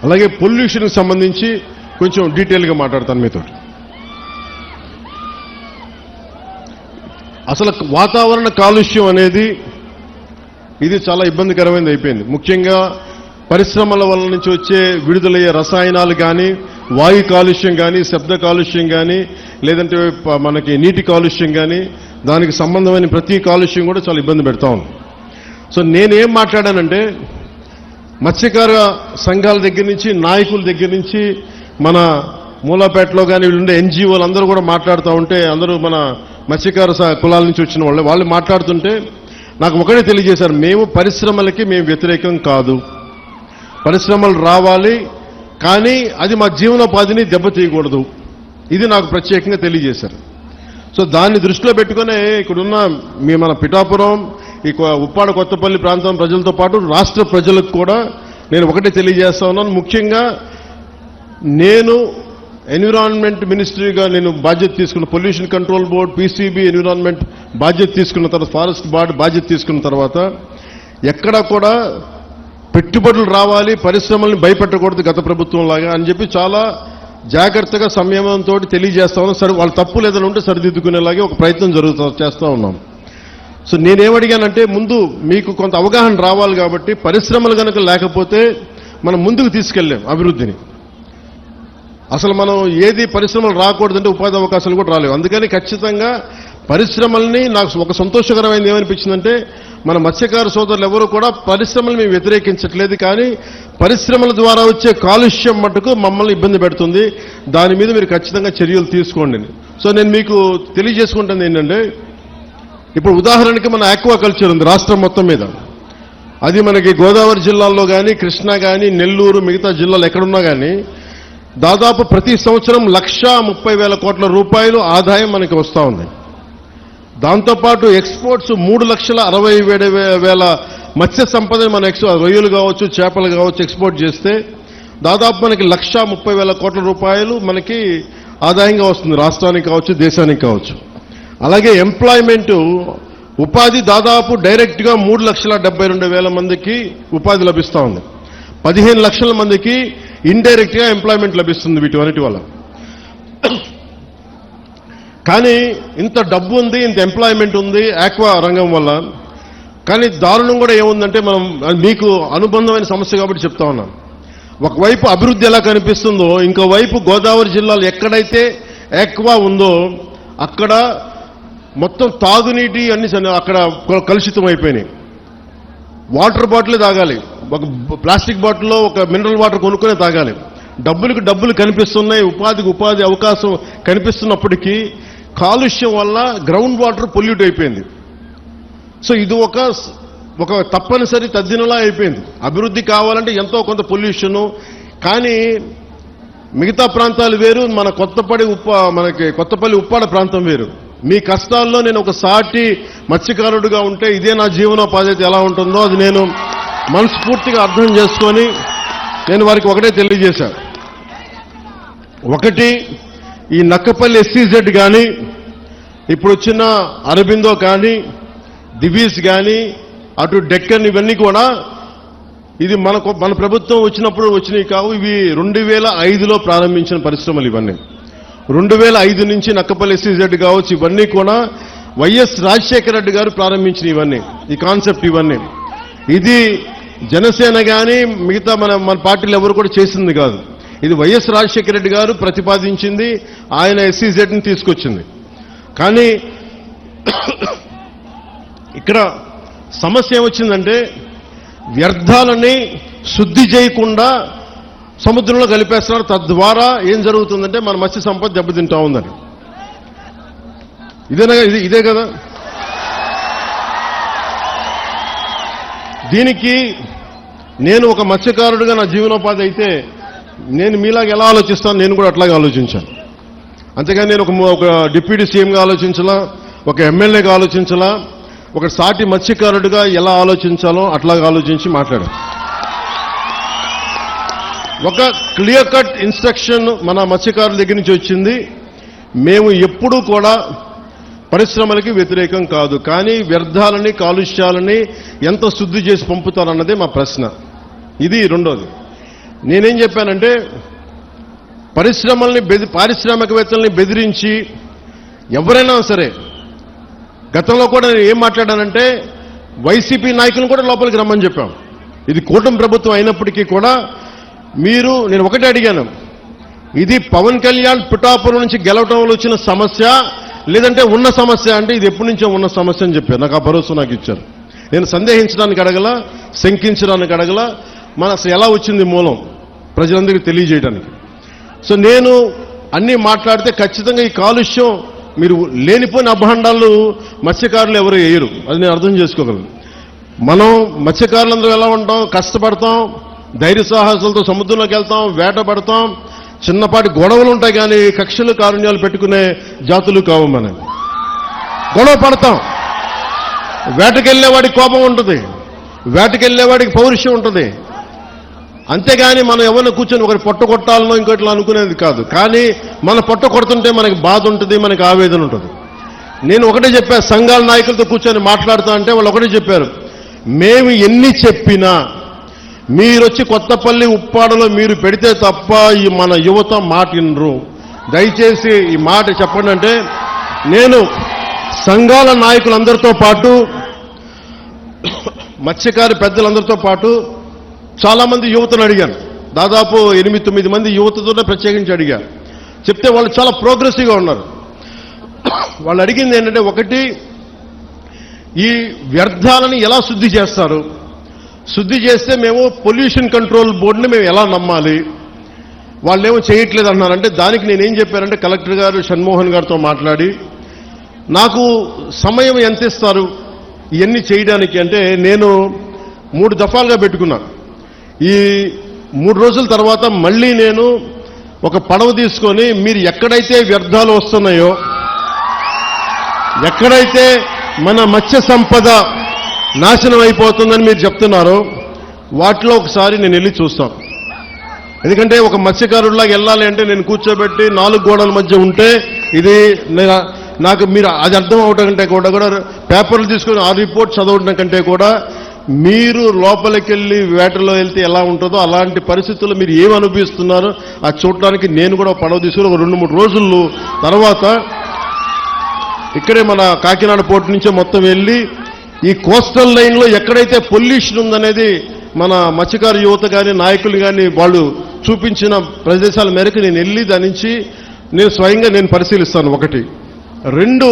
అలాగే పొల్యూషన్కి సంబంధించి కొంచెం డీటెయిల్గా మాట్లాడతాను మీతో. అసలు వాతావరణ కాలుష్యం అనేది ఇది చాలా ఇబ్బందికరమైనది అయిపోయింది. ముఖ్యంగా పరిశ్రమల వల్ల నుంచి వచ్చే విడుదలయ్యే రసాయనాలు కానీ, వాయు కాలుష్యం కానీ, శబ్ద కాలుష్యం కానీ, లేదంటే మనకి నీటి కాలుష్యం కానీ, దానికి సంబంధమైన ప్రతి కాలుష్యం కూడా చాలా ఇబ్బంది పెడతా ఉంది. సో నేనేం మాట్లాడానంటే, మత్స్యకార సంఘాల దగ్గర నుంచి, నాయకుల దగ్గర నుంచి, మన మూలాపేటలో కానీ వీళ్ళుండే ఎన్జిఓలు అందరూ కూడా మాట్లాడుతూ ఉంటే, అందరూ మన మత్స్యకార కులాల నుంచి వచ్చిన వాళ్ళు మాట్లాడుతుంటే నాకు ఒకటే తెలియజేశారు, మేము పరిశ్రమలకి మేము వ్యతిరేకం కాదు, పరిశ్రమలు రావాలి, కానీ అది మా జీవనోపాధిని దెబ్బతీయకూడదు. ఇది నాకు ప్రత్యేకంగా తెలియజేశారు. సో దాన్ని దృష్టిలో పెట్టుకునే ఇక్కడున్న మన పిఠాపురం, ఈ ఉప్పాడ కొత్తపల్లి ప్రాంతం ప్రజలతో పాటు రాష్ట్ర ప్రజలకు కూడా నేను ఒకటే తెలియజేస్తా ఉన్నాను. ముఖ్యంగా నేను ఎన్విరాన్మెంట్ మినిస్ట్రీగా నేను బాధ్యత తీసుకున్న, pollution control board, PCB, environment బాధ్యత తీసుకున్న తర్వాత, ఫారెస్ట్ బోర్డు బాధ్యత తీసుకున్న తర్వాత ఎక్కడా కూడా పెట్టుబడులు రావాలి, పరిశ్రమల్ని భయపెట్టకూడదు గత ప్రభుత్వం లాగా అని చెప్పి చాలా జాగ్రత్తగా సంయమనంతో తెలియజేస్తా ఉన్నాం. సరే, వాళ్ళ తప్పు లేదని ఉంటే సరిదిద్దుకునేలాగే ఒక ప్రయత్నం చేస్తా ఉన్నాం. సో నేనేమడిగానంటే, ముందు మీకు కొంత అవగాహన రావాలి కాబట్టి పరిశ్రమలు కనుక లేకపోతే మనం ముందుకు తీసుకెళ్ళాం అభివృద్ధిని. అసలు మనం ఏది పరిశ్రమలు రాకూడదంటే ఉపాధి అవకాశాలు కూడా రాలేవు. అందుకని ఖచ్చితంగా పరిశ్రమల్ని, నాకు ఒక సంతోషకరమైనది ఏమనిపించిందంటే, మన మత్స్యకార సోదరులు ఎవరు కూడా పరిశ్రమలు మేము వ్యతిరేకించట్లేదు, కానీ పరిశ్రమల ద్వారా వచ్చే కాలుష్యం మట్టుకు మమ్మల్ని ఇబ్బంది పెడుతుంది, దాని మీద మీరు ఖచ్చితంగా చర్యలు తీసుకోండి. సో నేను మీకు తెలియజేసుకుంటుంది ఏంటంటే, ఇప్పుడు ఉదాహరణకి మన ఆక్వాకల్చర్ ఉంది రాష్ట్రం మొత్తం మీద. అది మనకి గోదావరి జిల్లాల్లో కానీ, కృష్ణా కానీ, నెల్లూరు, మిగతా జిల్లాలు ఎక్కడున్నా కానీ దాదాపు ప్రతి సంవత్సరం 1,30,000 కోట్ల రూపాయలు ఆదాయం మనకి వస్తూ ఉంది. దాంతోపాటు ఎక్స్పోర్ట్స్ 3,60,000 మత్స్య సంపదని మన రొయ్యలు కావచ్చు, చేపలు కావచ్చు ఎక్స్పోర్ట్ చేస్తే దాదాపు మనకి 1,30,000 కోట్ల రూపాయలు మనకి ఆదాయంగా వస్తుంది, రాష్ట్రానికి కావచ్చు, దేశానికి కావచ్చు. అలాగే ఎంప్లాయ్మెంట్, ఉపాధి దాదాపు డైరెక్ట్గా 3,72,000 మందికి ఉపాధి లభిస్తూ ఉంది. 15 లక్షల మందికి ఇండైరెక్ట్గా ఎంప్లాయ్మెంట్ లభిస్తుంది వీటి వల్ల. కానీ ఇంత డబ్బు ఉంది, ఇంత ఎంప్లాయ్మెంట్ ఉంది ఆక్వా రంగం వల్ల. కానీ దారుణం కూడా ఏముందంటే, మనం మీకు అనుబంధమైన సమస్య కాబట్టి చెప్తా ఉన్నాం. ఒకవైపు అభివృద్ధి ఎలా కనిపిస్తుందో, ఇంకోవైపు గోదావరి జిల్లాలో ఎక్కడైతే ఆక్వా ఉందో అక్కడ మొత్తం తాగునీటి అన్ని అక్కడ కలుషితం అయిపోయినాయి. వాటర్ బాటిల్ తాగాలి, ఒక ప్లాస్టిక్ బాటిల్లో ఒక మినరల్ వాటర్ కొనుక్కునే తాగాలి. డబ్బులకు డబ్బులు కనిపిస్తున్నాయి, ఉపాధికి ఉపాధి అవకాశం కనిపిస్తున్నప్పటికీ కాలుష్యం వల్ల గ్రౌండ్ వాటర్ పొల్యూట్ అయిపోయింది. సో ఇది ఒక తప్పనిసరి తద్దినలా అయిపోయింది. అభివృద్ధి కావాలంటే ఎంతో కొంత పొల్యూషను, కానీ మిగతా ప్రాంతాలు వేరు, మన మనకి కొత్తపల్లి ఉప్పాడ ప్రాంతం వేరు. మీ కష్టాల్లో నేను ఒక సాటి మత్స్యకారుడిగా ఉంటే ఇదే నా జీవనోపాధి ఎలా ఉంటుందో అది నేను మనస్ఫూర్తిగా అర్థం చేసుకొని నేను వారికి ఒకటే తెలియజేశాను. ఒకటి, ఈ నక్కపల్లి ఎస్సీజెడ్ కానీ, ఇప్పుడు వచ్చిన అరబిందో కానీ, దివీస్ కానీ, అటు డెక్కన్, ఇవన్నీ కూడా ఇది మన ప్రభుత్వం వచ్చినప్పుడు వచ్చినవి కావు. ఇవి 2005లో ప్రారంభించిన పరిశ్రమలు. ఇవన్నీ 2005 నుంచి నక్కపల్లి ఎస్సీజెడ్ కావచ్చు, ఇవన్నీ కూడా వైఎస్ రాజశేఖర రెడ్డి గారు ప్రారంభించిన ఇవన్నీ, ఈ కాన్సెప్ట్ ఇవన్నీ. ఇది జనసేన కానీ మిగతా మన పార్టీలు ఎవరు కూడా చేసింది కాదు. ఇది వైఎస్ రాజశేఖర రెడ్డి గారు ప్రతిపాదించింది, ఆయన ఎస్సీజెడ్ని తీసుకొచ్చింది. కానీ ఇక్కడ సమస్య ఏమొచ్చిందంటే, వ్యర్థాలని శుద్ధి చేయకుండా సముద్రంలో కలిపేస్తున్నారు. తద్వారా ఏం జరుగుతుందంటే మన మత్స్య సంపద దెబ్బతింటా ఉందని. ఇదే కదా. దీనికి నేను ఒక మత్స్యకారుడిగా నా జీవనోపాధి అయితే నేను మీలాగా ఎలా ఆలోచిస్తాను, నేను కూడా అట్లాగే ఆలోచించాను. అంతేగాని నేను ఒక డిప్యూటీ సీఎంగా ఆలోచించాలా, ఒక ఎమ్మెల్యేగా ఆలోచించాలా, ఒక సాటి మత్స్యకారుడిగా ఎలా ఆలోచించాలో అట్లాగా ఆలోచించి మాట్లాడాను. ఒక క్లియర్ కట్ ఇన్స్ట్రక్షన్ మన మత్స్యకారుల దగ్గర నుంచి వచ్చింది. మేము ఎప్పుడూ కూడా పరిశ్రమలకి వ్యతిరేకం కాదు, కానీ వ్యర్థాలని, కాలుష్యాలని ఎంత శుద్ధి చేసి పంపుతారన్నదే మా ప్రశ్న. ఇది రెండోది. నేనేం చెప్పానంటే పారిశ్రామికవేత్తల్ని బెదిరించి ఎవరైనా సరే, గతంలో కూడా నేను ఏం మాట్లాడానంటే వైసీపీ నాయకులను కూడా లోపలికి రమ్మని చెప్పాం. ఇది కూటమి ప్రభుత్వం అయినప్పటికీ కూడా నేను ఒకటే అడిగాను, ఇది పవన్ కళ్యాణ్ పిఠాపురం నుంచి గెలవటంలో వచ్చిన సమస్య లేదంటే ఉన్న సమస్య అంటే ఇది ఎప్పటి నుంచో ఉన్న సమస్య అని చెప్పారు. నాకు ఆ భరోసా నాకు ఇచ్చారు. నేను సందేహించడానికి అడగల, శంకించడానికి అడగల, మన అసలు ఎలా వచ్చింది మూలం ప్రజలందరికీ తెలియజేయడానికి. సో నేను అన్నీ మాట్లాడితే ఖచ్చితంగా ఈ కాలుష్యం మీరు లేనిపోయిన అభాండాలు మత్స్యకారులు ఎవరు వేయరు, అది నేను అర్థం చేసుకోగలను. మనం మత్స్యకారులందరూ ఎలా ఉంటాం, కష్టపడతాం, ధైర్య సాహసాలతో సముద్రంలోకి వెళ్తాం, వేటపడతాం, చిన్నపాటి గొడవలు ఉంటాయి కానీ కక్షలు కారుణ్యాలు పెట్టుకునే జాతులు కావు. మనం గొడవ పడతాం, వేటకెళ్లేవాడికి కోపం ఉంటుంది, వేటకెళ్లేవాడికి పౌరుషం ఉంటుంది. అంతేగాని మనం ఎవరిని కూర్చొని ఒకటి పొట్ట కొట్టాలనో ఇంకోటి అనుకునేది కాదు. కానీ మన పొట్ట కొడుతుంటే మనకి బాధ ఉంటుంది, మనకి ఆవేదన ఉంటుంది. నేను ఒకటే చెప్పా, సంఘాల నాయకులతో కూర్చొని మాట్లాడుతా అంటే వాళ్ళు ఒకటే చెప్పారు, మేము ఎన్ని చెప్పినా మీరొచ్చి కొత్తపల్లి ఉప్పాడలో మీరు పెడితే తప్ప ఈ మన యువత మాట వినరు, దయచేసి ఈ మాట చెప్పండి అంటే నేను సంఘాల నాయకులందరితో పాటు మత్స్యకారి పెద్దలందరితో పాటు చాలా మంది యువతను అడిగాను. దాదాపు 8-9 మంది యువతతోనే ప్రత్యేకించి అడిగాను. చెప్తే వాళ్ళు చాలా ప్రోగ్రెసివ్గా ఉన్నారు. వాళ్ళు అడిగింది ఏంటంటే, ఒకటి, ఈ వ్యర్థాలని ఎలా శుద్ధి చేస్తారు, శుద్ధి చేస్తే మేము పొల్యూషన్ కంట్రోల్ బోర్డుని మేము ఎలా నమ్మాలి, వాళ్ళేమో చేయట్లేదు అన్నారంటే దానికి నేనేం చెప్పానంటే కలెక్టర్ గారు షణ్మోహన్ గారితో మాట్లాడి నాకు సమయం ఎంత ఇస్తారు ఇవన్నీ చేయడానికి అంటే నేను 3 దఫాలుగా పెట్టుకున్నాను. ఈ 3 రోజుల తర్వాత మళ్ళీ నేను ఒక పడవ తీసుకొని మీరు ఎక్కడైతే వ్యర్థాలు వస్తున్నాయో, ఎక్కడైతే మన మత్స్య సంపద నాశనం అయిపోతుందని మీరు చెప్తున్నారో వాటిలో ఒకసారి నేను వెళ్ళి చూస్తాను. ఎందుకంటే ఒక మత్స్యకారుడిలాగా వెళ్ళాలి అంటే నేను కూర్చోబెట్టి 4 గోడల మధ్య ఉంటే ఇది నాకు మీరు అది అర్థం అవటం కంటే కూడా పేపర్లు తీసుకొని ఆ రిపోర్ట్ చదవడం కంటే కూడా మీరు లోపలికి వెళ్ళి వేటలో వెళ్తే ఎలా ఉంటుందో అలాంటి పరిస్థితుల్లో మీరు ఏమి అనుభవిస్తున్నారో అది చూడటానికి నేను కూడా పడవ తీసుకుని ఒక 2-3 రోజులు తర్వాత ఇక్కడే మన కాకినాడ పోర్టు నుంచే మొత్తం వెళ్ళి ఈ కోస్టల్ లైన్లో ఎక్కడైతే పొల్యూషన్ ఉందనేది మన మత్స్యకారు యువత కానీ నాయకులు కానీ వాళ్ళు చూపించిన ప్రదేశాల మేరకు నేను వెళ్ళి దాని నుంచి నేను స్వయంగా పరిశీలిస్తాను. 1, 2